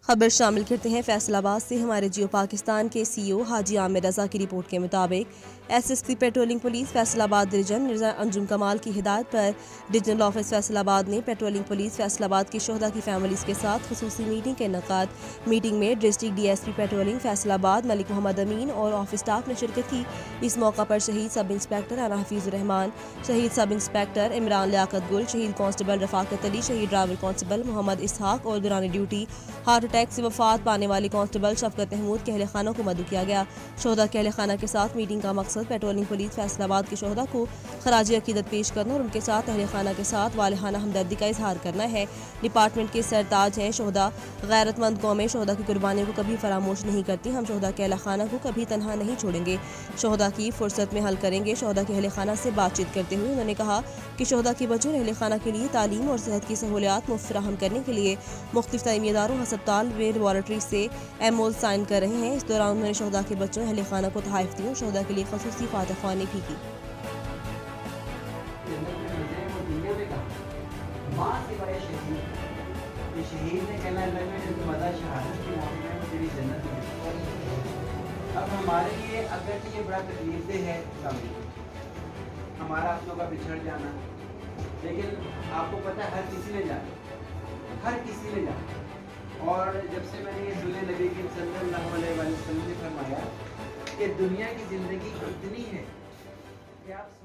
خبر شامل کرتے ہیں فیصل آباد سے۔ ہمارے جیو پاکستان کے سی ای او حاجی عامر رضا کی رپورٹ کے مطابق S S P patrolling police Faisal آباد ڈویژن مرزا انجم کمال کی ہدایت پر ڈویژنل آفس فیصل آباد نے پیٹرولنگ پولیس فیصل آباد کی شہداء کی فیملیز کے ساتھ خصوصی میٹنگ کا انعقاد۔ میٹنگ میں district D S P patrolling Faisal آباد ملک محمد امین اور آفس سٹاف نے شرکت کی۔ اس موقع پر شہید سب انسپکٹر انا حفیظ الرحمان، شہید سب انسپکٹر عمران لیاقت گل، شہید کانسٹیبل رفاقت علی، شہید ڈرائیور کانسٹیبل محمد اسحاق اور دوران ڈیوٹی ہارٹ اٹیک سے وفات پانے والی کانسٹیبل شفقت محمود کے اہل خانہ کو مدعو کیا گیا۔ شہداء کے اہل خانہ کے ساتھ میٹنگ کا مقصد پیٹرولنگ پولیس فیصل آباد کے شہداء کو خراج عقیدت پیش کرنا اور ان کے ساتھ اہل خانہ کے ساتھ والہانہ ہمدردی کا اظہار کرنا ہے۔ ڈپارٹمنٹ کے سرتاج ہیں شہداء، غیرت مند قومیں شہداء کی قربانیوں کو کبھی فراموش نہیں کرتی۔ ہم شہداء کے اہل خانہ کو کبھی تنہا نہیں چھوڑیں گے، شہداء کی فرصت میں حل کریں گے۔ شہداء کے اہل خانہ سے بات چیت کرتے ہوئے انہوں نے کہا کہ شہداء کے بچوں اور اہل خانہ کے لیے تعلیم اور صحت کی سہولیات مفت فراہم کرنے کے لیے مختلف تعلیمی اداروں، ہسپتال و لیبارٹری سے ایم او سائن کر رہے ہیں۔ اس دوران انہوں نے شہداء کے بچوں اہل خانہ کو تحائف دی اور شہداء کے لیے خصوصی فاتح خوانی بھی کی۔ اب ہمارے لیے اگرچہ یہ بڑا تکلیف دہ ہے ہمارا اپنوں کا بچھڑ جانا، لیکن آپ کو پتہ ہے ہر کسی نے جانا، ہر کسی نے جانا۔ اور جب سے میں نے رسول نبی کی صلی اللہ علیہ وسلم نے فرمایا کہ دنیا کی زندگی اتنی ہے کہ آپ